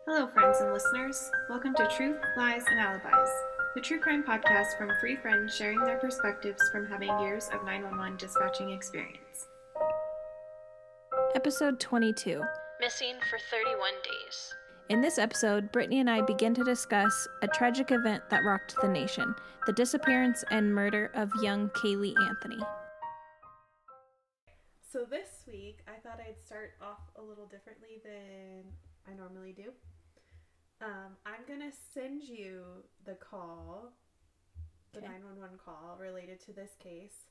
Hello, friends and listeners. Welcome to Truth, Lies, and Alibis, the true crime podcast from three friends sharing their perspectives from having years of 911 dispatching experience. Episode 22. Missing for 31 days. In this episode, Brittany and I begin to discuss a tragic event that rocked the nation, the disappearance and murder of young Caylee Anthony. So this week, I thought I'd start off a little differently than I normally do. I'm going to send you the call, the 911 call related to this case,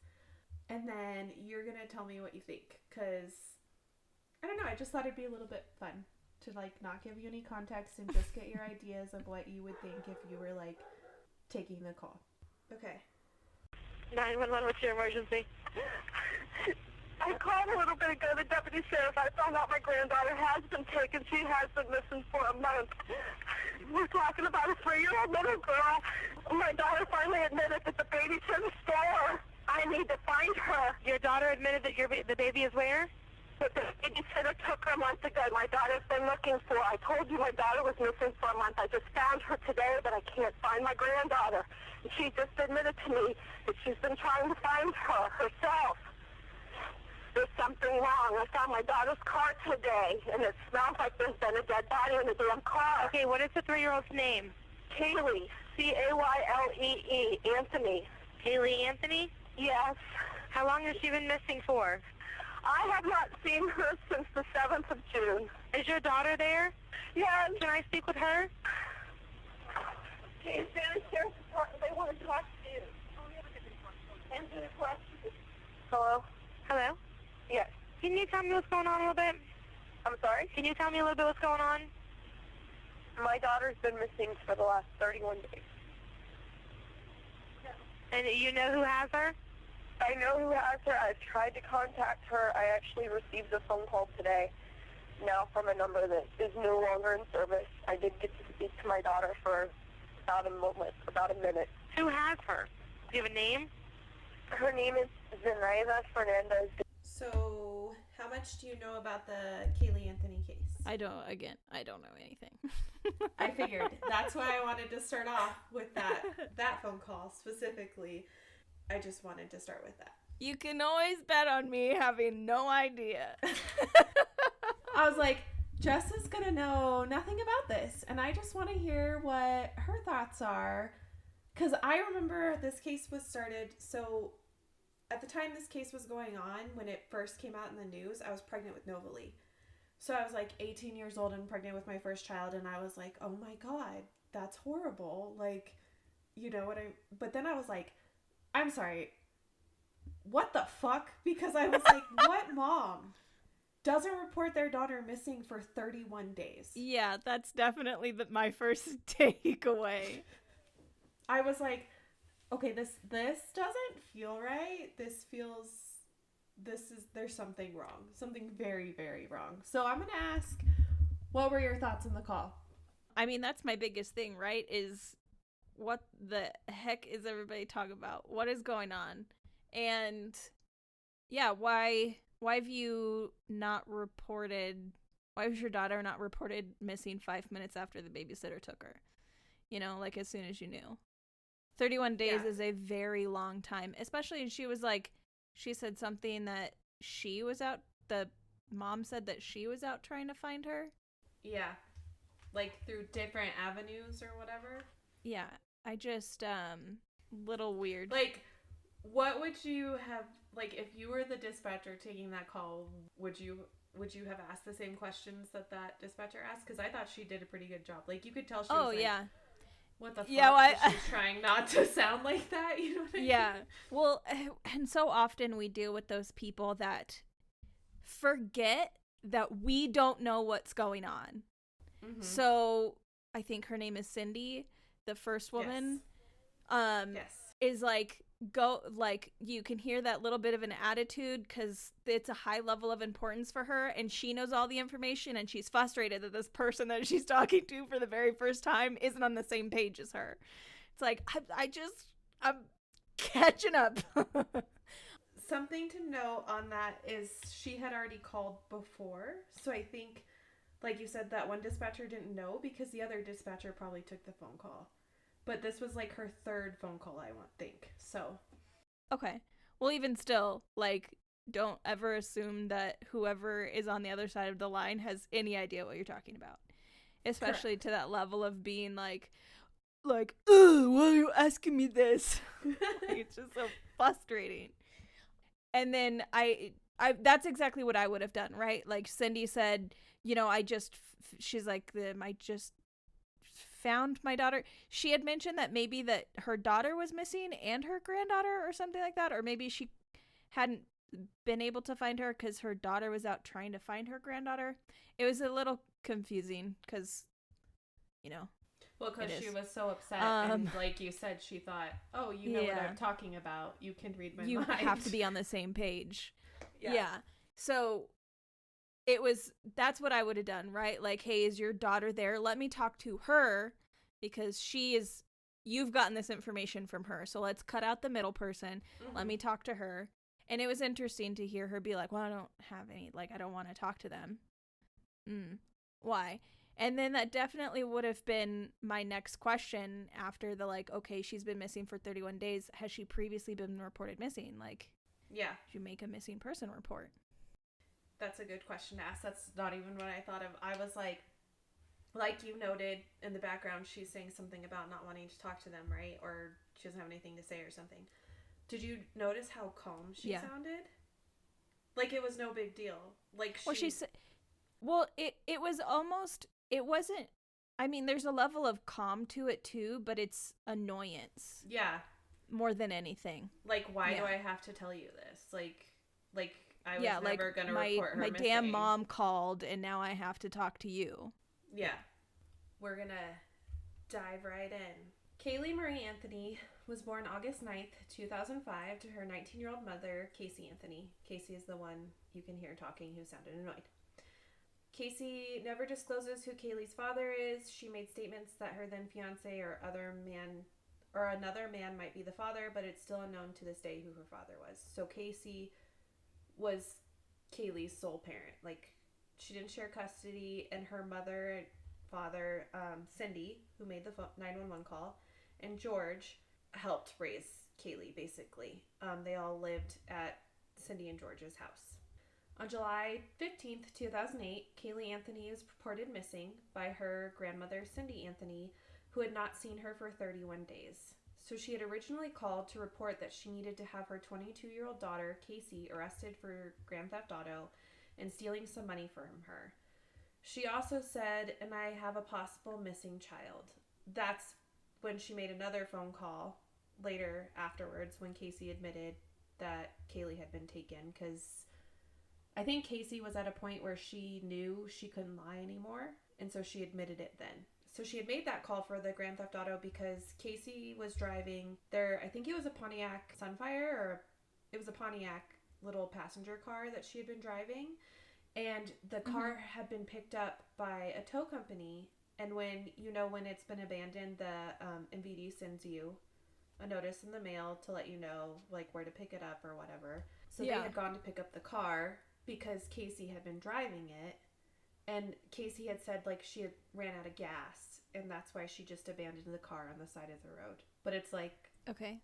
and then you're going to tell me what you think, because, I don't know, I just thought it'd be a little bit fun to, not give you any context and just get your ideas of what you would think if you were, taking the call. Okay. 911, what's your emergency? I called a little bit ago, the deputy sheriff. I found out my granddaughter has been taken. She has been missing for a month. We're talking about a 3-year-old little girl. My daughter finally admitted that the baby's in the store. I need to find her. Your daughter admitted that the baby is where? But the babysitter took her a month ago. My daughter's been looking for her. I told you my daughter was missing for a month. I just found her today, but I can't find my granddaughter. And she just admitted to me that she's been trying to find her herself. There's something wrong. I found my daughter's car today, and it smells like there's been a dead body in the damn car. Okay, what is the 3-year-old's name? Caylee, Caylee, Anthony. Caylee Anthony? Yes. How long has she been missing for? I have not seen her since the 7th of June. Is your daughter there? Yes. Can I speak with her? Hey, Spanish Sheriff's Department, they want to talk to you. Answer the question. Hello? Hello? Yes. Can you tell me what's going on a little bit? I'm sorry? Can you tell me a little bit what's going on? My daughter's been missing for the last 31 days. And you know who has her? I know who has her. I've tried to contact her. I actually received a phone call today, now from a number that is no longer in service. I did get to speak to my daughter for about a minute. Who has her? Do you have a name? Her name is Zenaida Fernandez. So, how much do you know about the Caylee Anthony case? I don't know anything. I figured. That's why I wanted to start off with that phone call specifically. I just wanted to start with that. You can always bet on me having no idea. I was like, Jess is going to know nothing about this, and I just want to hear what her thoughts are, because I remember this case was started, so at the time this case was going on, when it first came out in the news, I was pregnant with Novalee. So I was 18 years old and pregnant with my first child, and I was like, oh my God, that's horrible. But then I was like, I'm sorry, what the fuck? Because I was like, what mom doesn't report their daughter missing for 31 days? Yeah, that's definitely my first takeaway. I was like, okay, this doesn't feel right. There's something wrong. Something very, very wrong. So I'm going to ask, what were your thoughts on the call? I mean, that's my biggest thing, right? Is what the heck is everybody talking about? What is going on? And yeah, why have you not reported, why was your daughter not reported missing 5 minutes after the babysitter took her? As soon as you knew. 31 days is a very long time, especially she said something that she was out, the mom said that she was out trying to find her. Yeah. Through different avenues or whatever. Yeah. I just, little weird. What would you have, if you were the dispatcher taking that call, would you have asked the same questions that dispatcher asked? Because I thought she did a pretty good job. You could tell she was what the fuck? Yeah, she's trying not to sound like that, you know what I mean? Yeah. Well, and so often we deal with those people that forget that we don't know what's going on. Mm-hmm. So I think her name is Cindy, the first woman. Yes. Is you can hear that little bit of an attitude because it's a high level of importance for her, and she knows all the information, and she's frustrated that this person that she's talking to for the very first time isn't on the same page as her. It's I'm catching up. Something to note on that is she had already called before, so I think like you said, that one dispatcher didn't know because the other dispatcher probably took the phone call. But this was like her third phone call, I think. So. Okay. Well, even still, like, don't ever assume that whoever is on the other side of the line has any idea what you're talking about. Especially Correct. To that level of being like, ugh, why are you asking me this? Like, it's just so frustrating. And then I that's exactly what I would have done, right? Like Cindy said, she's like, I just found my daughter. She had mentioned that maybe that her daughter was missing and her granddaughter or something like that, or maybe she hadn't been able to find her because her daughter was out trying to find her granddaughter. It was a little confusing because, well, because she was so upset, and like you said, she thought, oh, you know what I'm talking about. You can read my mind. You have to be on the same page. Yeah. So that's what I would have done, right? Like, hey, is your daughter there? Let me talk to her because you've gotten this information from her. So let's cut out the middle person. Mm-hmm. Let me talk to her. And it was interesting to hear her be like, well, I don't have any, like, I don't want to talk to them. Why? And then that definitely would have been my next question after the, like, okay, she's been missing for 31 days. Has she previously been reported missing? Like, yeah. Did you make a missing person report? That's a good question to ask. That's not even what I thought of. I was like you noted in the background, she's saying something about not wanting to talk to them, right? Or she doesn't have anything to say or something. Did you notice how calm she sounded? Like it was no big deal. Like it was almost, it wasn't, I mean, there's a level of calm to it too, but it's annoyance. Yeah. More than anything. Like, why do I have to tell you this? Like I was never going to report her my missing. damn mom called and now I have to talk to you. Yeah. We're going to dive right in. Caylee Anthony was born August 9th, 2005 to her 19-year-old mother, Caylee Anthony. Casey is the one you can hear talking who sounded annoyed. Casey never discloses who Caylee's father is. She made statements that her then fiance or another man might be the father, but it's still unknown to this day who her father was. So Casey was Caylee's sole parent. Like, she didn't share custody, and her mother and father, Cindy, who made the 911 call, and George helped raise Caylee, basically. They all lived at Cindy and George's house. On July 15th, 2008, Caylee Anthony was reported missing by her grandmother, Cindy Anthony, who had not seen her for 31 days. So she had originally called to report that she needed to have her 22-year-old daughter, Casey, arrested for grand theft auto and stealing some money from her. She also said, and I have a possible missing child. That's when she made another phone call later afterwards when Casey admitted that Caylee had been taken, because I think Casey was at a point where she knew she couldn't lie anymore, and so she admitted it then. So she had made that call for the grand theft auto because Casey was driving there. I think it was a Pontiac Sunfire, or it was a Pontiac little passenger car that she had been driving. And the car had been picked up by a tow company. And when it's been abandoned, the MVD sends you a notice in the mail to let you know, like, where to pick it up or whatever. So they had gone to pick up the car because Casey had been driving it. And Casey had said, like, she had ran out of gas, and that's why she just abandoned the car on the side of the road. But it's like... Okay.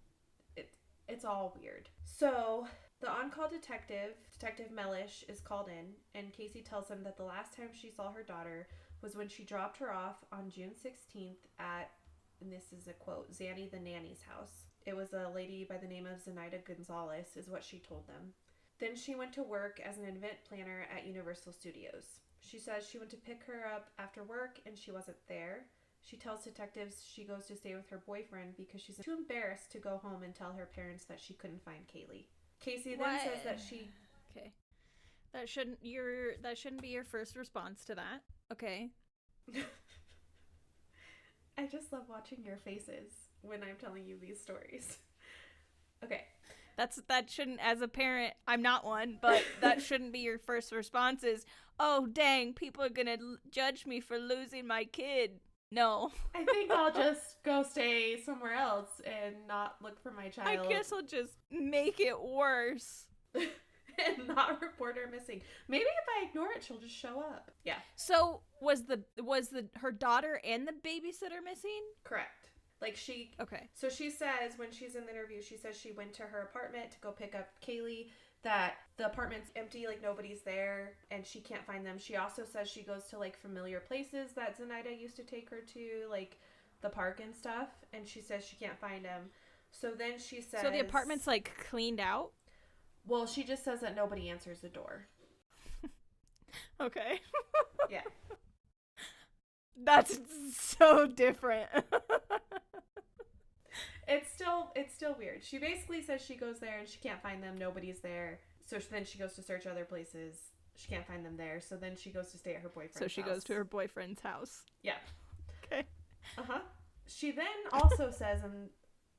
It's all weird. So, the on-call detective, Detective Mellish, is called in, and Casey tells him that the last time she saw her daughter was when she dropped her off on June 16th at, and this is a quote, Zanny the nanny's house. It was a lady by the name of Zenaida Gonzalez, is what she told them. Then she went to work as an event planner at Universal Studios. She says she went to pick her up after work and she wasn't there. She tells detectives she goes to stay with her boyfriend because she's too embarrassed to go home and tell her parents that she couldn't find Caylee. Casey then says that she... Okay. That shouldn't be your first response to that. Okay. I just love watching your faces when I'm telling you these stories. Okay. That shouldn't, as a parent, I'm not one, but that shouldn't be your first response is, oh, dang, people are going to judge me for losing my kid. No. I think I'll just go stay somewhere else and not look for my child. I guess I'll just make it worse. and not report her missing. Maybe if I ignore it, she'll just show up. Yeah. So was her daughter and the babysitter missing? Correct. Like Okay. So she says, when she's in the interview, she says she went to her apartment to go pick up Caylee, that the apartment's empty, like nobody's there, and she can't find them. She also says she goes to like familiar places that Zenaida used to take her to, like the park and stuff, and she says she can't find them. So then she says... So the apartment's like cleaned out? Well, she just says that nobody answers the door. Okay. Yeah. That's so different. It's still weird. She basically says she goes there and she can't find them. Nobody's there. So then she goes to search other places. She can't find them there. So then she goes to stay at her boyfriend's house. So she goes to her boyfriend's house. Yeah. Okay. Uh-huh. She then also says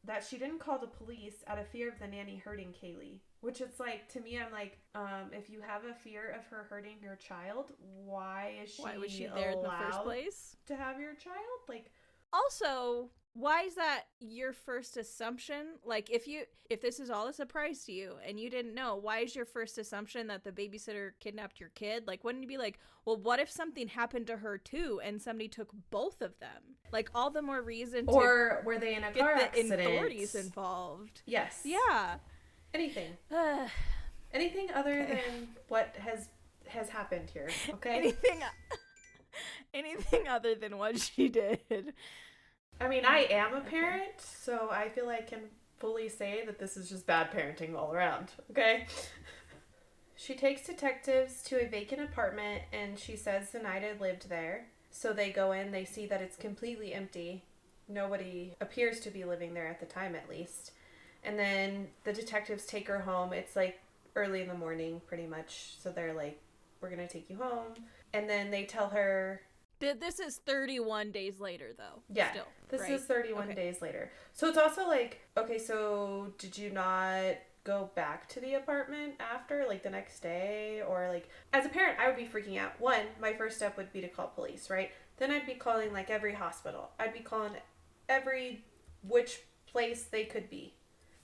that she didn't call the police out of fear of the nanny hurting Caylee. Which it's like, to me, I'm like, if you have a fear of her hurting your child, why was she there in the first place? To have your child? Like, also, why is that your first assumption? Like, if this is all a surprise to you and you didn't know, why is your first assumption that the babysitter kidnapped your kid? Like, wouldn't you be like, well, what if something happened to her too and somebody took both of them? Like, all the more reason to or were they in a car get the accident? authorities involved. Yes. Yeah. Anything. Anything other than what has happened here, okay? Anything other than what she did. I mean, I am a parent, so I feel I can fully say that this is just bad parenting all around, okay? She takes detectives to a vacant apartment, and she says Zenaida lived there. So they go in, they see that it's completely empty. Nobody appears to be living there at the time, at least. And then the detectives take her home. It's like early in the morning, pretty much. So they're like, we're going to take you home. And then they tell her... This is 31 days later, though. Yeah, still, this right? is 31 days later. So it's also like, okay, so did you not go back to the apartment after, like the next day? Or like, as a parent, I would be freaking out. One, my first step would be to call police, right? Then I'd be calling like every hospital. I'd be calling which place they could be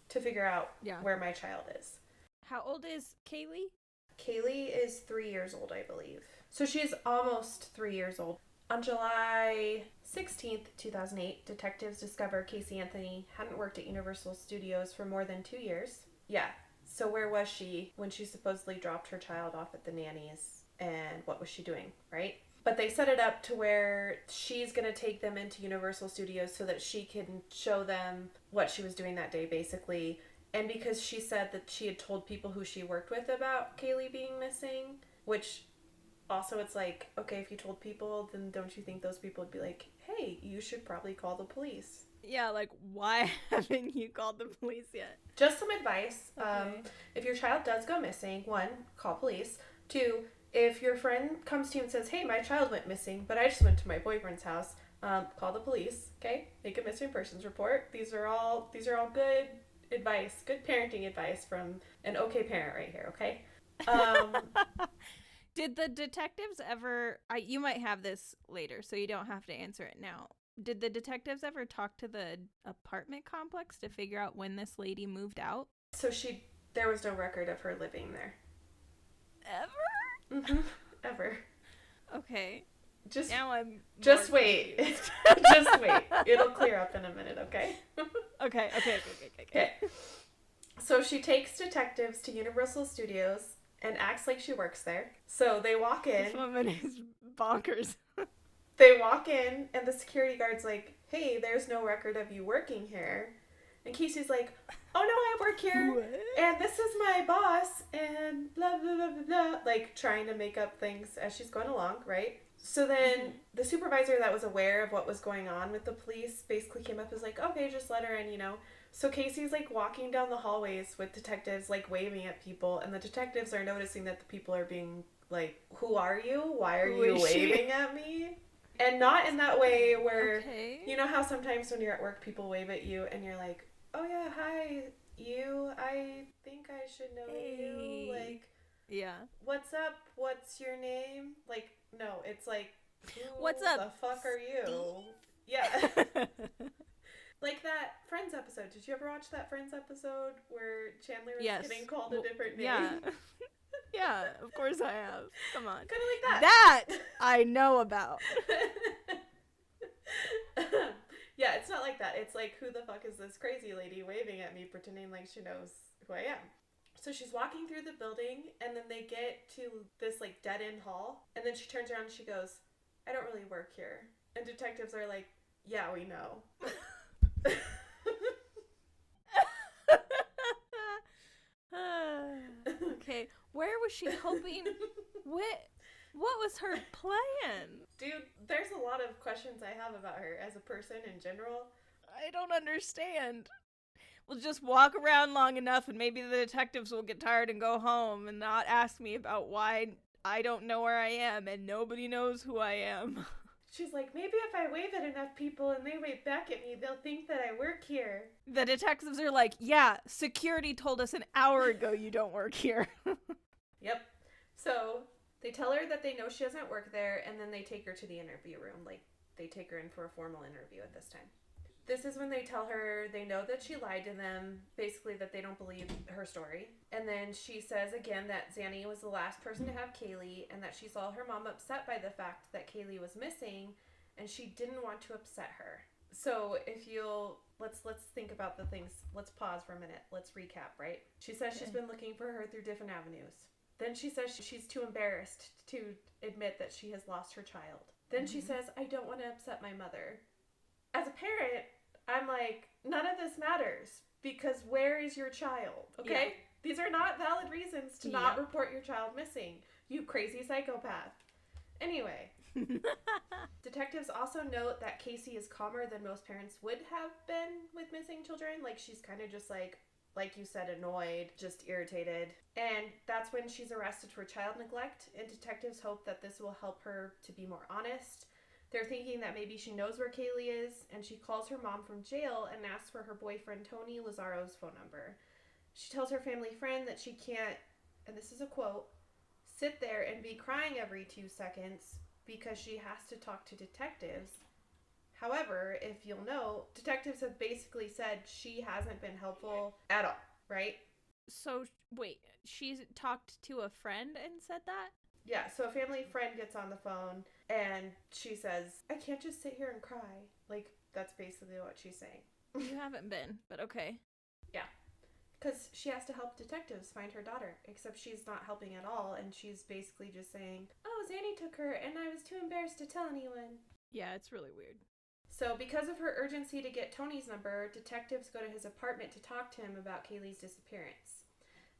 to figure out where my child is. How old is Caylee? Caylee is 3 years old, I believe. So she's almost 3 years old. On July 16th, 2008, detectives discover Caylee Anthony hadn't worked at Universal Studios for more than 2 years. Yeah. So where was she when she supposedly dropped her child off at the nanny's? And what was she doing, right? But they set it up to where she's going to take them into Universal Studios so that she can show them what she was doing that day, basically. And because she said that she had told people who she worked with about Caylee being missing, which also it's like, okay, if you told people, then don't you think those people would be like, hey, you should probably call the police? Yeah, like, why haven't you called the police yet? Just some advice. Okay. If your child does go missing, 1, call police. 2, if your friend comes to you and says, hey, my child went missing, but I just went to my boyfriend's house, call the police, okay? Make a missing persons report. These are all good advice, good parenting advice from an okay parent right here, okay? Did the detectives ever... you might have this later, so you don't have to answer it now. Did the detectives ever talk to the apartment complex to figure out when this lady moved out? So there was no record of her living there. Ever? Mm-hmm. Ever. Okay. Now I'm just wait. Just wait. It'll clear up in a minute, okay? Okay. So she takes detectives to Universal Studios and acts like she works there. So they walk in. This woman is bonkers. They walk in, and the security guard's like, hey, there's no record of you working here. And Casey's like, oh, no, I work here. What? And this is my boss, and blah, blah, blah, blah, blah. Like, trying to make up things as she's going along, right? So then the supervisor that was aware of what was going on with the police basically came up and was like, okay, just let her in, you know. So Casey's, like, walking down the hallways with detectives, like, waving at people. And the detectives are noticing that the people are being like, who are you? Why are you waving at me? And not in that way where, you know how sometimes when you're at work, people wave at you and you're like, oh yeah, hi, you, I think I should know you. Like, yeah. What's up? What's your name? Like, no, it's like, who what's up? the fuck are you? Yeah. Like that Friends episode. Did you ever watch that Friends episode where Chandler was Yes. getting called a different name? Yeah. Yeah, of course I have. Come on. Kind of like That I know about. Yeah, it's not like that. It's like, who the fuck is this crazy lady waving at me, pretending like she knows who I am? So she's walking through the building, and then they get to this like dead-end hall, and then she turns around and she goes, I don't really work here. And detectives are like, yeah, we know. Okay, where was she hoping? What was her plan? Dude, there's a lot of questions I have about her as a person in general. I don't understand. We'll just walk around long enough and maybe the detectives will get tired and go home and not ask me about why I don't know where I am and nobody knows who I am. She's like, maybe if I wave at enough people and they wave back at me, they'll think that I work here. The detectives are like, yeah, security told us an hour ago you don't work here. Yep. So they tell her that they know she doesn't work there, and then they take her to the interview room. Like, they take her in for a formal interview at this time. This is when they tell her they know that she lied to them, basically that they don't believe her story. And then she says again that Zanny was the last person to have Caylee, and that she saw her mom upset by the fact that Caylee was missing, and she didn't want to upset her. So if you'll, let's think about the things. Let's pause for a minute. Let's recap, right? She says she's been looking for her through different avenues. Then she says she's too embarrassed to admit that she has lost her child. Then she says, I don't want to upset my mother. As a parent, I'm like, none of this matters, because where is your child? Okay? Yeah. These are not valid reasons to not report your child missing, you crazy psychopath. Anyway, detectives also note that Casey is calmer than most parents would have been with missing children. Like, she's kind of just like you said, annoyed, just irritated. And that's when she's arrested for child neglect, and detectives hope that this will help her to be more honest. They're thinking that maybe she knows where Caylee is, and she calls her mom from jail and asks for her boyfriend Tony Lazzaro's phone number. She tells her family friend that she can't, and this is a quote, sit there and be crying every 2 seconds because she has to talk to detectives. However, if you'll know, detectives have basically said she hasn't been helpful at all, right? So, wait, she talked to a friend and said that? Yeah, so a family friend gets on the phone and she says, I can't just sit here and cry. Like, that's basically what she's saying. You haven't been, but okay. Yeah. Because she has to help detectives find her daughter, except she's not helping at all, and she's basically just saying, oh, Zanny took her, and I was too embarrassed to tell anyone. Yeah, it's really weird. So because of her urgency to get Tony's number, detectives go to his apartment to talk to him about Kaylee's disappearance.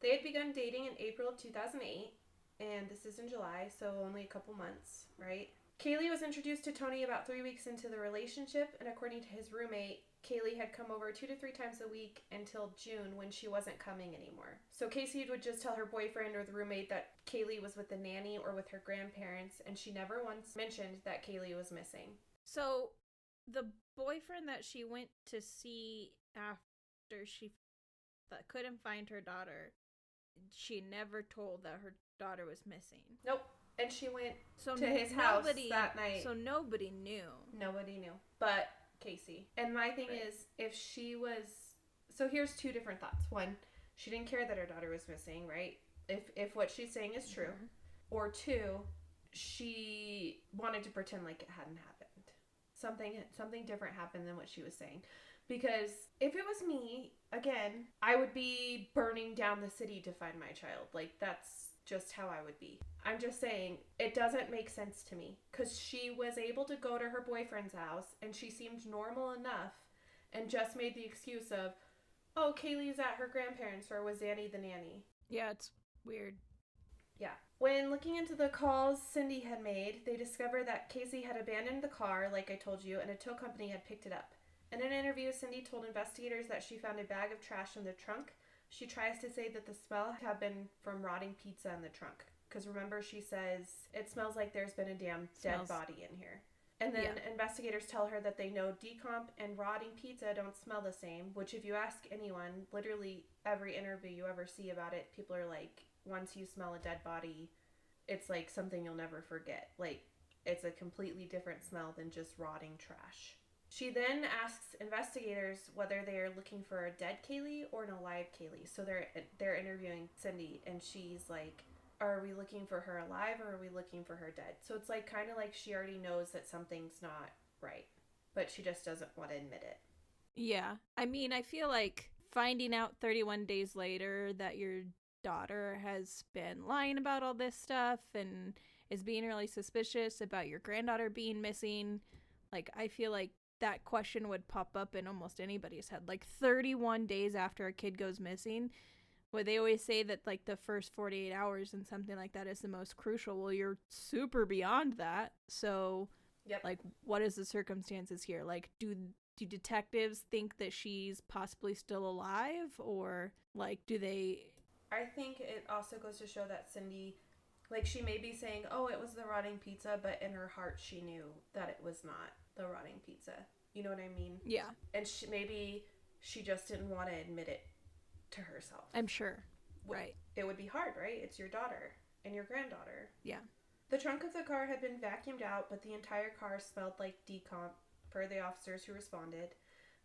They had begun dating in April of 2008, and this is in July, so only a couple months, right? Caylee was introduced to Tony about 3 weeks into the relationship, and according to his roommate, Caylee had come over 2 to 3 times a week until June when she wasn't coming anymore. So Casey would just tell her boyfriend or the roommate that Caylee was with the nanny or with her grandparents, and she never once mentioned that Caylee was missing. So, the boyfriend that she went to see after she couldn't find her daughter, she never told that her daughter was missing. Nope. And she went So to his house that night. So nobody knew. Nobody knew. But Casey. And my thing is, if she was... So here's 2 different thoughts. One, she didn't care that her daughter was missing, right? If what she's saying is true. Mm-hmm. Or 2, she wanted to pretend like it hadn't happened. Something different happened than what she was saying. Because if it was me, again, I would be burning down the city to find my child. Like, that's just how I would be. I'm just saying, it doesn't make sense to me. Because she was able to go to her boyfriend's house, and she seemed normal enough, and just made the excuse of, oh, Kaylee's at her grandparents', or was Zanny the nanny? Yeah, it's weird. Yeah. When looking into the calls Cindy had made, they discovered that Casey had abandoned the car, like I told you, and a tow company had picked it up. In an interview, Cindy told investigators that she found a bag of trash in the trunk. She tries to say that the smell had been from rotting pizza in the trunk. Because remember, she says, it smells like there's been a damn dead body in here. And then investigators tell her that they know decomp and rotting pizza don't smell the same, which if you ask anyone, literally every interview you ever see about it, people are like, once you smell a dead body, it's like something you'll never forget. Like, it's a completely different smell than just rotting trash. She then asks investigators whether they are looking for a dead Caylee or an alive Caylee. So they're interviewing Cindy, and she's like, are we looking for her alive or are we looking for her dead? So it's like kind of like she already knows that something's not right, but she just doesn't want to admit it. Yeah. I mean, I feel like finding out 31 days later that your daughter has been lying about all this stuff and is being really suspicious about your granddaughter being missing, like, I feel like that question would pop up in almost anybody's head. Like, 31 days after a kid goes missing, well, they always say that, like, the first 48 hours and something like that is the most crucial. Well, you're super beyond that. So, Yep. like, what is the circumstances here? Like, do detectives think that she's possibly still alive? Or, like, do they... I think it also goes to show that Cindy, like, she may be saying, oh, it was the rotting pizza, but in her heart she knew that it was not the rotting pizza. You know what I mean? Yeah. And maybe she just didn't want to admit it to herself. I'm sure. Right. It would be hard, right? It's your daughter and your granddaughter. Yeah. The trunk of the car had been vacuumed out, but the entire car smelled like decomp, per the officers who responded.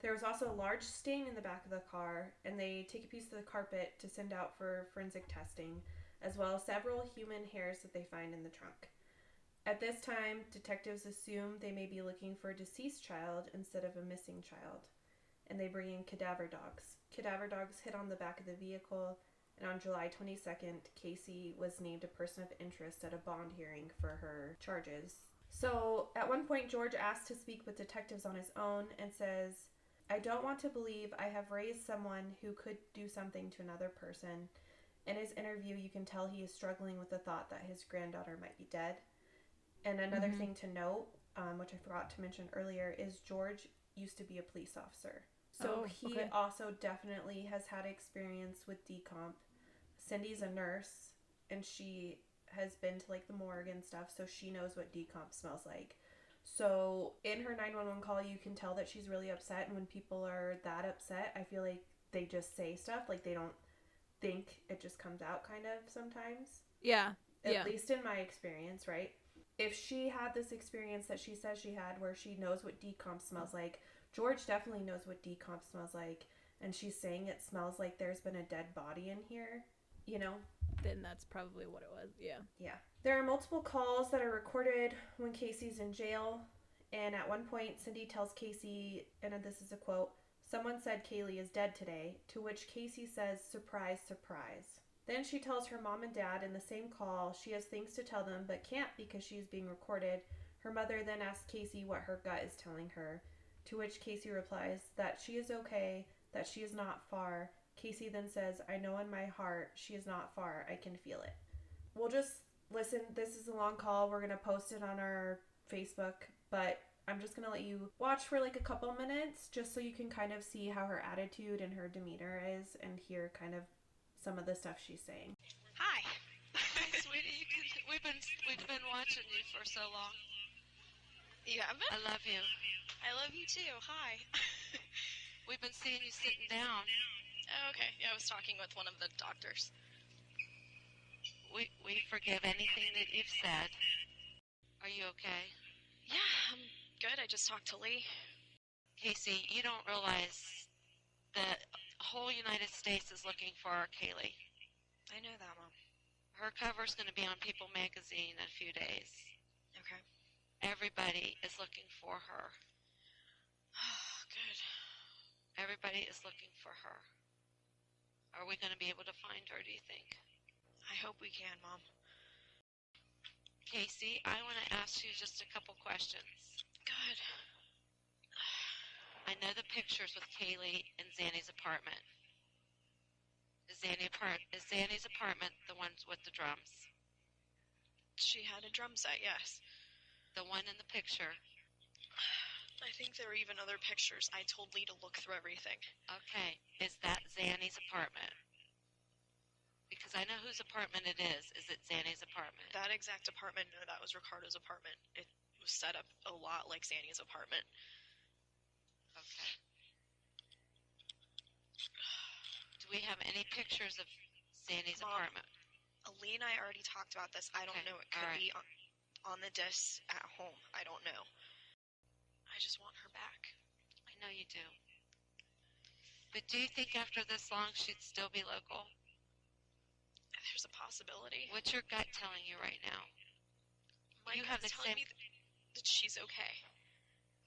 There was also a large stain in the back of the car, and they take a piece of the carpet to send out for forensic testing, as well as several human hairs that they find in the trunk. At this time, detectives assume they may be looking for a deceased child instead of a missing child, and they bring in cadaver dogs. Cadaver dogs hit on the back of the vehicle, and on July 22nd, Casey was named a person of interest at a bond hearing for her charges. So, at one point, George asks to speak with detectives on his own and says, I don't want to believe I have raised someone who could do something to another person. In his interview, you can tell he is struggling with the thought that his granddaughter might be dead. And another thing to note, which I forgot to mention earlier, is George used to be a police officer. So he also definitely has had experience with decomp. Cindy's a nurse, and she has been to, like, the morgue and stuff, so she knows what decomp smells like. So in her 911 call, you can tell that she's really upset, and when people are that upset, I feel like they just say stuff, like they don't think, it just comes out kind of sometimes. Yeah. At least in my experience, right? If she had this experience that she says she had where she knows what decomp smells like, George definitely knows what decomp smells like, and she's saying it smells like there's been a dead body in here, you know? Then that's probably what it was, yeah. Yeah. There are multiple calls that are recorded when Casey's in jail, and at one point, Cindy tells Casey, and this is a quote, someone said Caylee is dead today, to which Casey says, surprise, surprise. Then she tells her mom and dad in the same call she has things to tell them, but can't because she is being recorded. Her mother then asks Casey what her gut is telling her, to which Casey replies that she is okay, that she is not far. Casey then says, I know in my heart she is not far. I can feel it. We'll just listen. This is a long call. We're going to post it on our Facebook, but I'm just going to let you watch for like a couple minutes just so you can kind of see how her attitude and her demeanor is and hear kind of some of the stuff she's saying. Hi. Hi, sweetie. We've been watching you for so long. You haven't? I love you. I love you too. Hi. We've been seeing you sitting down. Oh, okay. Yeah, I was talking with one of the doctors. We forgive anything that you've said. Are you okay? Yeah, I'm good. I just talked to Lee. Casey, you don't realize the whole United States is looking for our Caylee. I know that, Mom. Her cover's going to be on People magazine in a few days. Okay. Everybody is looking for her. Good. Everybody is looking for her. Are we going to be able to find her, do you think? I hope we can, Mom. Casey, I want to ask you just a couple questions. Good. I know the pictures with Caylee in Zanny's apartment. Is Zanny's apartment the one with the drums? She had a drum set, yes. The one in the picture? I think there were even other pictures. I told Lee to look through everything. Okay. Is that Zanny's apartment? Because I know whose apartment it is. Is it Zanny's apartment? That exact apartment, no, that was Ricardo's apartment. It was set up a lot like Zanny's apartment. Okay. Do we have any pictures of Zanny's Mom, apartment? Lee and I already talked about this. I don't know. It could be on the disc at home. I don't know. I just want her back. I know you do. But do you think after this long she'd still be local? There's a possibility. What's your gut telling you right now? My You have gut's the telling same- me that she's okay.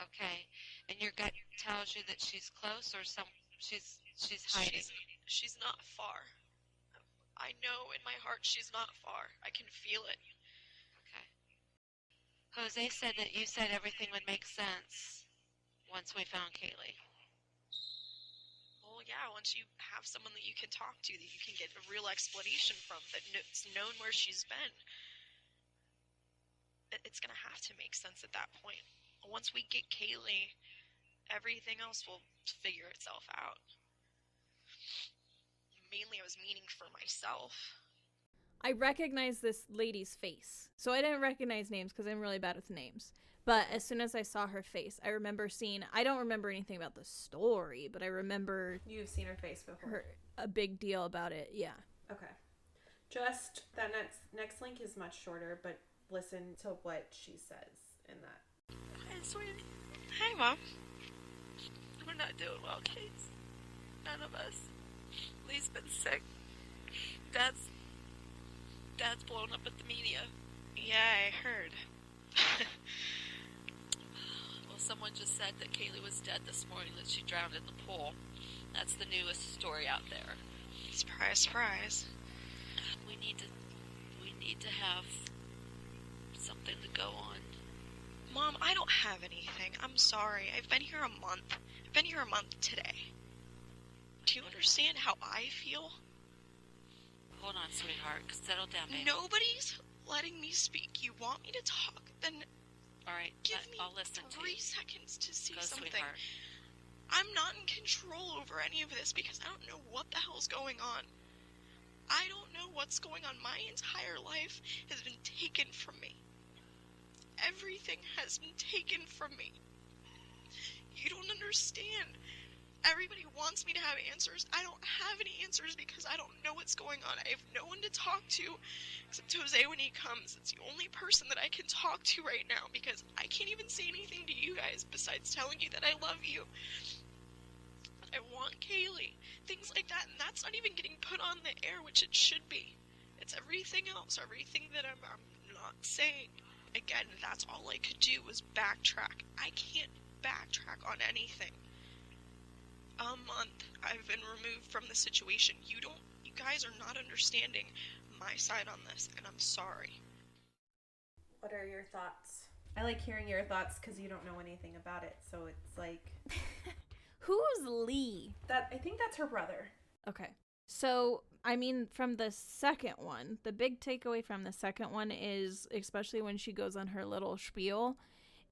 Okay. And your gut tells you that she's close or she's hiding? She's not far. I know in my heart she's not far. I can feel it. Okay. Jose said that you said everything would make sense once we found Caylee. Well, yeah, once you have someone that you can talk to, that you can get a real explanation from, that's known where she's been, it's going to have to make sense at that point. Once we get Caylee, everything else will figure itself out. Mainly I was meaning for myself. I recognize this lady's face. So I didn't recognize names because I'm really bad with names. But as soon as I saw her face, I remember seeing, I don't remember anything about the story, but I remember You've seen her face before. a big deal about it. Yeah. Okay. Just that next link is much shorter, but listen to what she says in that. Hi, sweetie. Hi, Mom. We're not doing well, kids. None of us. Lee's been sick. Dad's blown up at the media. Yeah, I heard. Well, someone just said that Caylee was dead this morning, that she drowned in the pool. That's the newest story out there. Surprise, surprise. We need to have something to go on. Mom, I don't have anything. I'm sorry. I've been here a month. I've been here a month today. Do you understand how I feel? Hold on, sweetheart. Settle down, baby. Nobody's letting me speak. You want me to talk? Then All right, give me I'll listen to 3 you. seconds to see Go, something. sweetheart. I'm not in control over any of this because I don't know what the hell's going on. I don't know what's going on. My entire life has been taken from me. Everything has been taken from me. You don't understand. Everybody wants me to have answers. I don't have any answers because I don't know what's going on. I have no one to talk to except Jose when he comes. It's the only person that I can talk to right now because I can't even say anything to you guys besides telling you that I love you. I want Caylee. Things like that. And that's not even getting put on the air, which it should be. It's everything else. Everything that I'm not saying. Again, that's all I could do was backtrack. I can't backtrack on anything. A month I've been removed from the situation. You guys are not understanding my side on this, and I'm sorry. What are your thoughts? I like hearing your thoughts because you don't know anything about it, so it's like Who's Lee? I think that's her brother. Okay. So, I mean, from the second one, the big takeaway from the second one is, especially when she goes on her little spiel,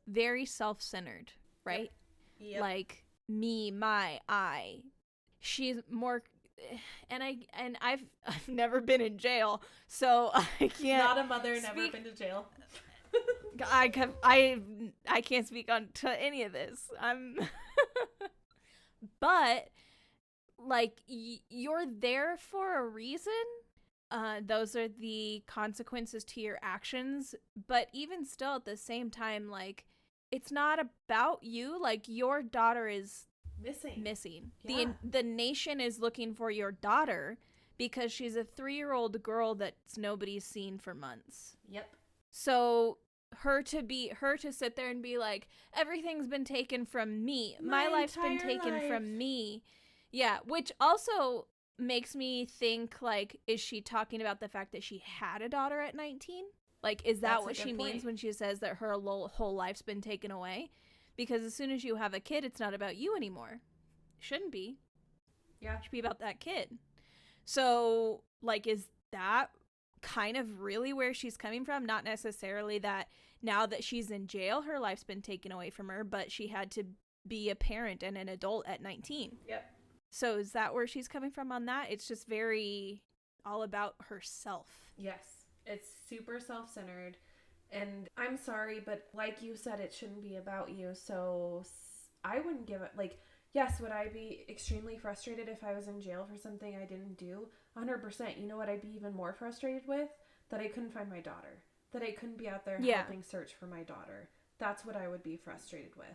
very self-centered, right? Yep. Like, me, my, I. She's more, and I've never been in jail, so I can't. Not a mother, never speak- been to jail. I can't speak on to any of this. But like you're there for a reason. Those are the consequences to your actions. But even still, at the same time, like it's not about you. Like your daughter is missing. Yeah. The nation is looking for your daughter because she's a 3-year-old girl that's nobody's seen for months. Yep. So her to sit there and be like, everything's been taken from me. My life's been entire taken life. from me. Yeah, which also makes me think, like, is she talking about the fact that she had a daughter at 19? Like, is that That's a what she good means point. when she says that her whole life's been taken away? Because as soon as you have a kid, it's not about you anymore. Shouldn't be. Yeah. It should be about that kid. So, like, is that kind of really where she's coming from? Not necessarily that now that she's in jail, her life's been taken away from her, but she had to be a parent and an adult at 19. Yep. So is that where she's coming from on that? It's just very all about herself. Yes. It's super self-centered. And I'm sorry, but like you said, it shouldn't be about you. So I wouldn't give it, like, yes, would I be extremely frustrated if I was in jail for something I didn't do? 100%. You know what I'd be even more frustrated with? That I couldn't find my daughter. That I couldn't be out there helping search for my daughter. That's what I would be frustrated with.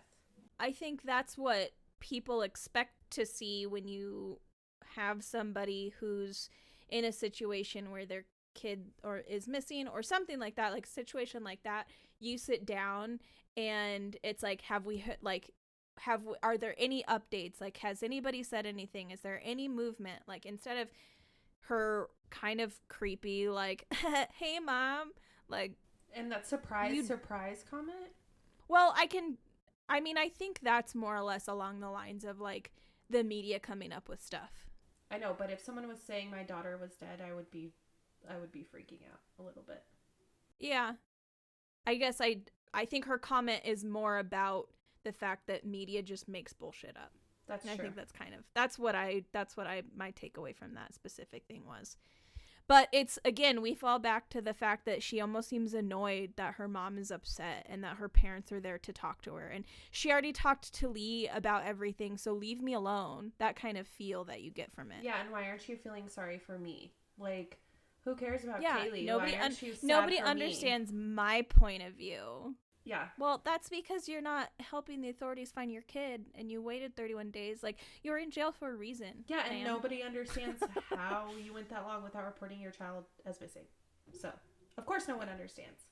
I think that's what people expect to see when you have somebody who's in a situation where their kid or is missing or something like that, like a situation like that. You sit down and it's like, are there any updates? Like, has anybody said anything? Is there any movement? Like, instead of her kind of creepy, like, hey, mom, like. And that surprise comment? Well, I think that's more or less along the lines of, like, the media coming up with stuff. I know, but if someone was saying my daughter was dead, I would be freaking out a little bit. Yeah. I guess I think her comment is more about the fact that media just makes bullshit up. That's true. I think that's what my takeaway from that specific thing was. But it's, again, we fall back to the fact that she almost seems annoyed that her mom is upset and that her parents are there to talk to her. And she already talked to Lee about everything, so leave me alone. That kind of feel that you get from it. Yeah, and why aren't you feeling sorry for me? Like, who cares about yeah, Kaylee? Nobody understands my point of view. Yeah. Well, that's because you're not helping the authorities find your kid and you waited 31 days. Like, you were in jail for a reason. Yeah, and nobody understands how you went that long without reporting your child as missing. So, of course no one understands.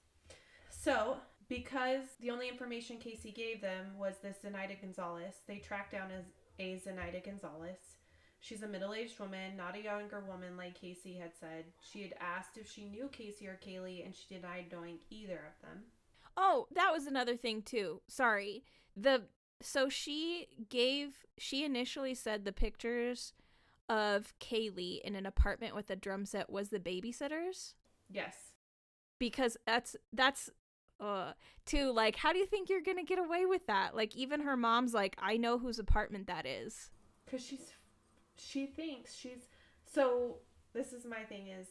So, because the only information Casey gave them was this Zenaida Gonzalez, they tracked down a Zenaida Gonzalez. She's a middle-aged woman, not a younger woman like Casey had said. She had asked if she knew Casey or Kaylee, and she denied knowing either of them. Oh, that was another thing too. Sorry. So she initially said the pictures of Kaylee in an apartment with a drum set was the babysitters. Yes. Because that's too, like, how do you think you're gonna get away with that? Like, even her mom's like, I know whose apartment that is. Because she thinks she's, so this is my thing is,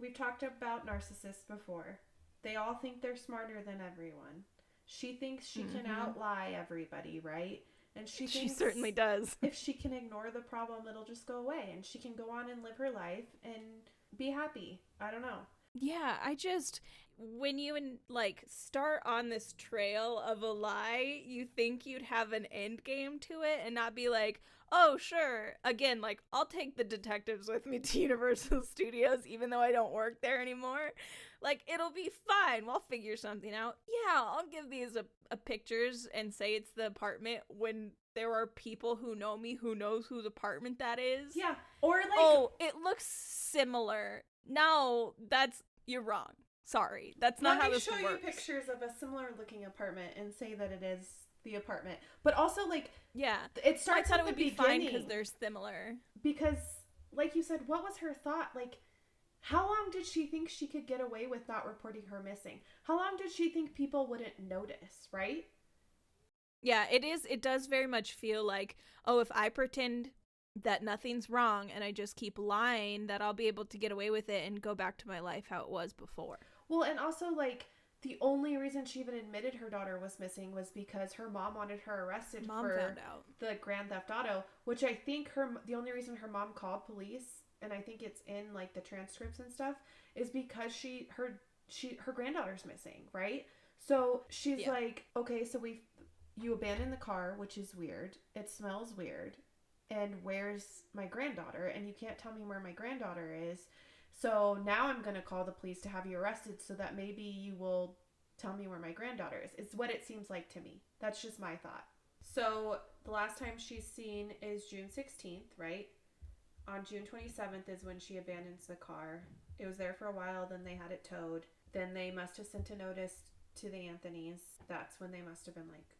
we've talked about narcissists before. They all think they're smarter than everyone. She thinks she can outlie everybody, right? And she certainly does. If she can ignore the problem, it'll just go away. And she can go on and live her life and be happy. I don't know. Yeah, when you start on this trail of a lie, you think you'd have an end game to it and not be like, oh, sure. Again, like, I'll take the detectives with me to Universal Studios, even though I don't work there anymore. Like, it'll be fine. We'll figure something out. Yeah, I'll give these a pictures and say it's the apartment when there are people who know me who knows whose apartment that is. Yeah. Or like, oh, it looks similar. No, you're wrong. Sorry. That's not how this works. Let me show you pictures of a similar looking apartment and say that it is the apartment. But also, like, yeah, it starts I thought at it would the be beginning. fine because they're similar. Because, like you said, what was her thought? Like, how long did she think she could get away with not reporting her missing? How long did she think people wouldn't notice, right? Yeah, it does very much feel like, oh, if I pretend that nothing's wrong and I just keep lying, that I'll be able to get away with it and go back to my life how it was before. Well, and also, like, the only reason she even admitted her daughter was missing was because her mom wanted her arrested for the Grand Theft Auto, which I think the only reason her mom called police, and I think it's in, like, the transcripts and stuff, is because her granddaughter's missing, right? So she's like, okay, so you abandoned the car, which is weird. It smells weird. And where's my granddaughter? And you can't tell me where my granddaughter is. So now I'm going to call the police to have you arrested so that maybe you will tell me where my granddaughter is. It's what it seems like to me. That's just my thought. So the last time she's seen is June 16th, right? On June 27th is when she abandons the car. It was there for a while, then they had it towed. Then they must have sent a notice to the Anthonys. That's when they must have been like...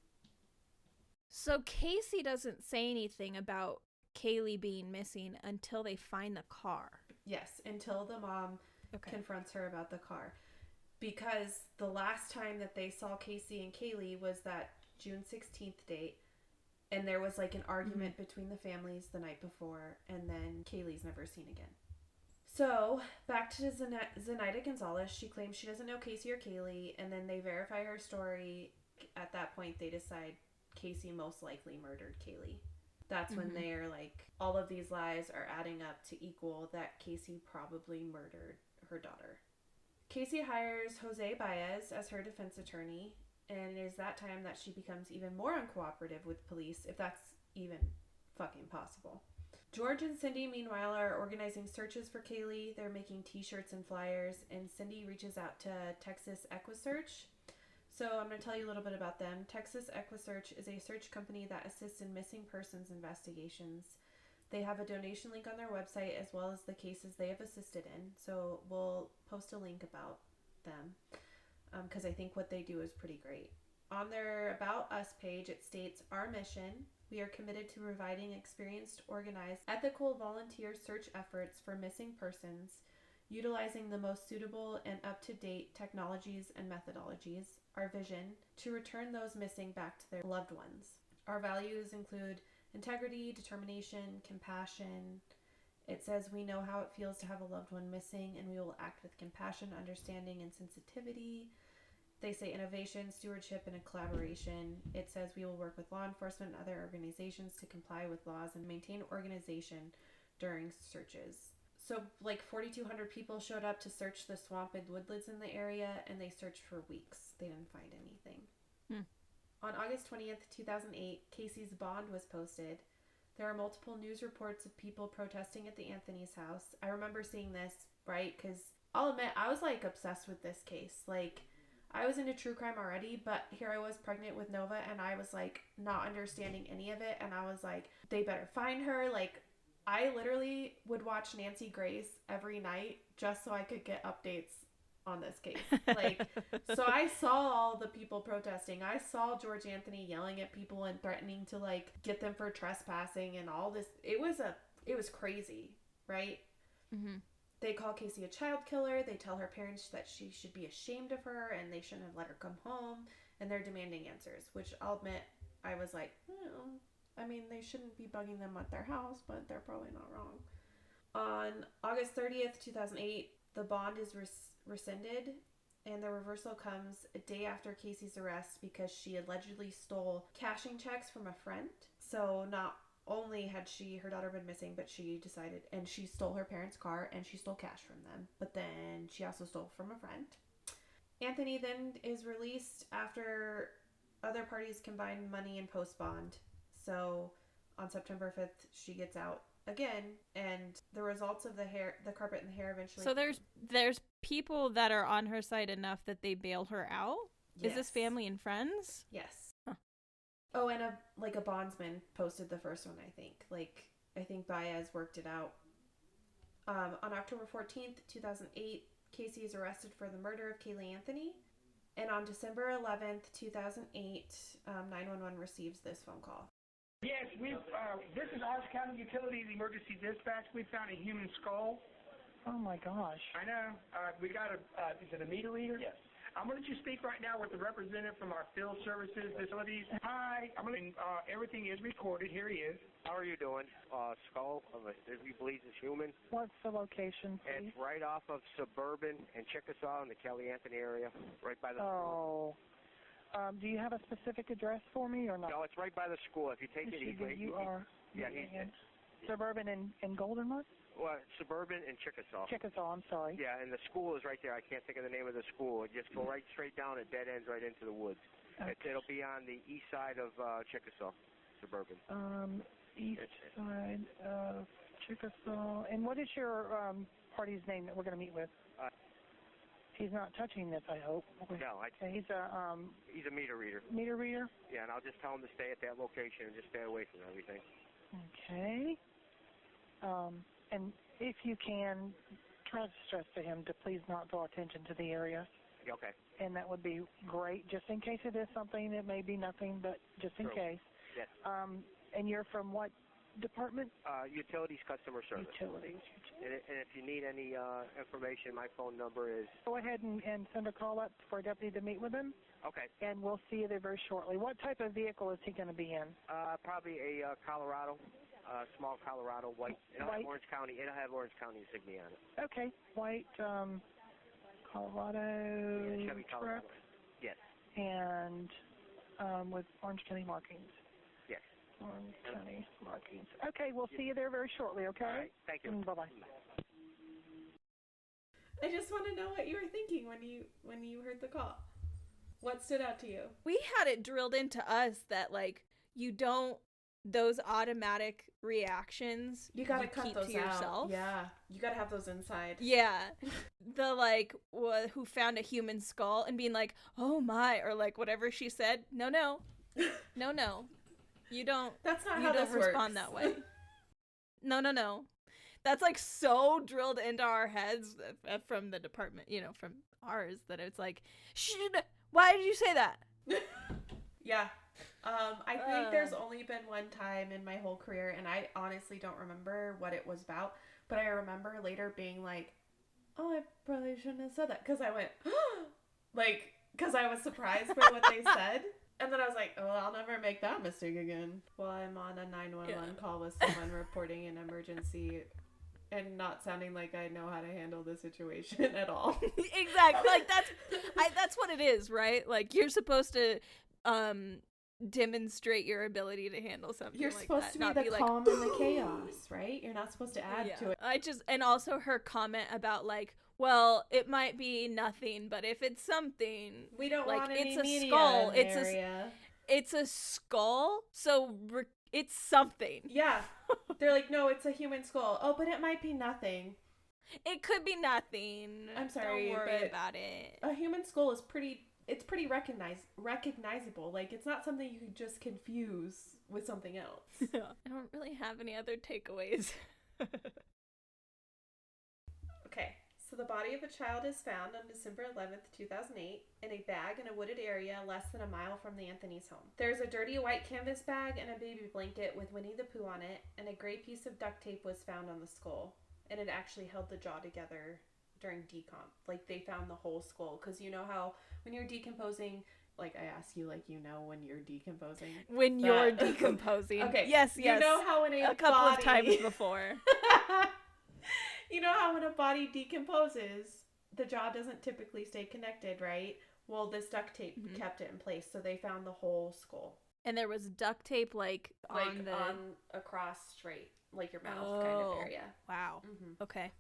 So Casey doesn't say anything about Kaylee being missing until they find the car. Yes, until the mom confronts her about the car. Because the last time that they saw Casey and Kaylee was that June 16th date. And there was like an argument between the families the night before. And then Kaylee's never seen again. So, back to Zenaida Gonzalez. She claims she doesn't know Casey or Kaylee. And then they verify her story. At that point, they decide Casey most likely murdered Kaylee. That's when they're like, all of these lies are adding up to equal that Casey probably murdered her daughter. Casey hires Jose Baez as her defense attorney, And it is that time that she becomes even more uncooperative with police, if that's even fucking possible. George and Cindy, meanwhile, are organizing searches for Caylee. They're making t-shirts and flyers, and Cindy reaches out to Texas EquiSearch. So I'm going to tell you a little bit about them. Texas EquiSearch is a search company that assists in missing persons investigations. They have a donation link on their website as well as the cases they have assisted in. So we'll post a link about them because I think what they do is pretty great. On their About Us page, it states, "Our mission, we are committed to providing experienced, organized, ethical volunteer search efforts for missing persons, utilizing the most suitable and up-to-date technologies and methodologies. Our vision, to return those missing back to their loved ones. Our values include integrity, determination, compassion." It says, "We know how it feels to have a loved one missing, and we will act with compassion, understanding, and sensitivity." They say innovation, stewardship, and a collaboration. It says, "We will work with law enforcement and other organizations to comply with laws and maintain organization during searches." So, like, 4,200 people showed up to search the swamp and woodlands in the area, and they searched for weeks. They didn't find anything. On August 20th, 2008, Casey's bond was posted. There are multiple news reports of people protesting at the Anthony's house. I remember seeing this, right? Because I'll admit, I was, like, obsessed with this case. Like, I was into true crime already, but here I was pregnant with Nova, and I was, like, not understanding any of it, and I was like, they better find her. Like, I literally would watch Nancy Grace every night just so I could get updates on this case. Like, so I saw all the people protesting. I saw George Anthony yelling at people and threatening to, like, get them for trespassing and all this. It was crazy, right? Mm-hmm. They call Casey a child killer. They tell her parents that she should be ashamed of her and they shouldn't have let her come home. And they're demanding answers, which I'll admit, I was like, I mean, they shouldn't be bugging them at their house, but they're probably not wrong. On August 30th, 2008, the bond is rescinded, and the reversal comes a day after Casey's arrest because she allegedly stole cashing checks from a friend. So not only had her daughter been missing, but she decided, and she stole her parents' car, and she stole cash from them. But then she also stole from a friend. Anthony then is released after other parties combine money and post bond. So on September 5th, she gets out again, and the results of the carpet and the hair eventually... So there's people that are on her side enough that they bail her out? Yes. Is this family and friends? Yes. Huh. Oh, and a bondsman posted the first one, I think. Like, I think Baez worked it out. On October 14th, 2008, Casey is arrested for the murder of Caylee Anthony. And on December 11th, 2008, 911 receives this phone call. Yes, this is Orange County Utilities Emergency Dispatch. We found a human skull. Oh my gosh. I know. We got is it a meter reader? Yes. I'm going to let you speak right now with the representative from our field services facilities. Hi. Everything is recorded. Here he is. How are you doing? Skull of a, he believes is human. What's the location, please? It's right off of Suburban and Chickasaw in the Caylee Anthony area, right by the school. Do you have a specific address for me or not? No, it's right by the school. If you take it, you are. Yeah, he's Suburban and Goldenwood? Well, Suburban and Chickasaw. Chickasaw, I'm sorry. Yeah, and the school is right there. I can't think of the name of the school. Just go right straight down. It dead ends right into the woods. Okay. It'll be on the east side of Chickasaw, Suburban. East side of Chickasaw. And what is your party's name that we're going to meet with? He's not touching this, I hope. No, he's a meter reader. Meter reader? Yeah, and I'll just tell him to stay at that location and just stay away from everything. Okay. And if you can, try to stress to him to please not draw attention to the area. Okay. And that would be great, just in case it is something. It may be nothing, but just in case. Yes. And you're from what department? Utilities Customer Service. Utilities. And if you need any information, my phone number is... Go ahead and send a call up for a deputy to meet with him. Okay. And we'll see you there very shortly. What type of vehicle is he going to be in? Probably a Colorado. Small Colorado, white. It'll white. Have Orange County. It'll have Orange County insignia on it. Okay, white Colorado. Yeah, Chevy Colorado. Yes. And with Orange County markings. Yes. Orange County markings. Okay, we'll see you there very shortly. Okay. All right. Thank you. Bye bye. I just want to know what you were thinking when you heard the call. What stood out to you? We had it drilled into us that, like, you don't, those automatic reactions, You gotta cut keep those to yourself. out. Yeah, you gotta have those inside. Yeah. The, like, who found a human skull and being like, oh my, or like whatever she said. No. You don't. That's not you how don't this respond works. that way. No. That's like so drilled into our heads from the department, you know, from ours, that it's like, why did you say that? Yeah. I think there's only been one time in my whole career, and I honestly don't remember what it was about, but I remember later being like, oh, I probably shouldn't have said that, because I went, like, because I was surprised by what they said. And then I was like, oh, I'll never make that mistake again. While I'm on a 911 call with someone reporting an emergency and not sounding like I know how to handle the situation at all. Exactly. Like, that's what it is, right? Like, you're supposed to demonstrate your ability to handle something. You're like supposed that, to be the calm and the chaos, right? You're not supposed to add to it. And also her comment about, like, well, it might be nothing, but if it's something, we don't like, want any it's a media skull. in the area. It's a skull, so it's something. Yeah. They're like, no, it's a human skull. Oh, but it might be nothing. It could be nothing. I'm sorry, don't worry but about it. A human skull is pretty recognizable. Like, it's not something you could just confuse with something else. I don't really have any other takeaways. Okay. So the body of a child is found on December 11th, 2008, in a bag in a wooded area less than a mile from the Anthony's home. There's a dirty white canvas bag and a baby blanket with Winnie the Pooh on it, and a gray piece of duct tape was found on the skull. And it actually held the jaw together during decomp. Like, they found the whole skull. Because you know how when you're decomposing, like, I ask you, like, you know when you're decomposing? When you're decomposing. Okay. Yes. You know how when a couple of times before. You know how when a body decomposes, the jaw doesn't typically stay connected, right? Well, this duct tape kept it in place, so they found the whole skull. And there was duct tape, like on across straight, like your mouth kind of area. Wow. Okay.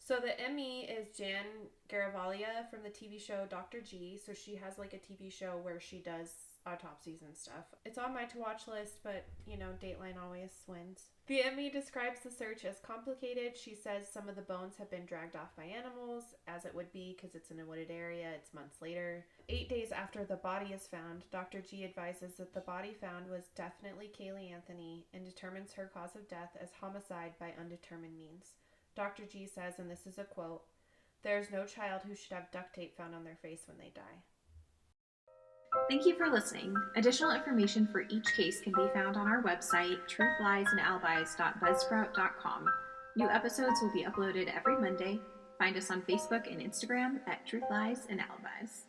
So the ME is Jan Garavaglia from the TV show Dr. G. So she has like a TV show where she does autopsies and stuff. It's on my to-watch list, but, you know, Dateline always wins. The ME describes the search as complicated. She says some of the bones have been dragged off by animals, as it would be because it's in a wooded area. It's months later. 8 days after the body is found, Dr. G advises that the body found was definitely Caylee Anthony and determines her cause of death as homicide by undetermined means. Dr. G says, and this is a quote, "There is no child who should have duct tape found on their face when they die." Thank you for listening. Additional information for each case can be found on our website, truthliesandalibis.buzzsprout.com. New episodes will be uploaded every Monday. Find us on Facebook and Instagram at Truth Lies and Alibis.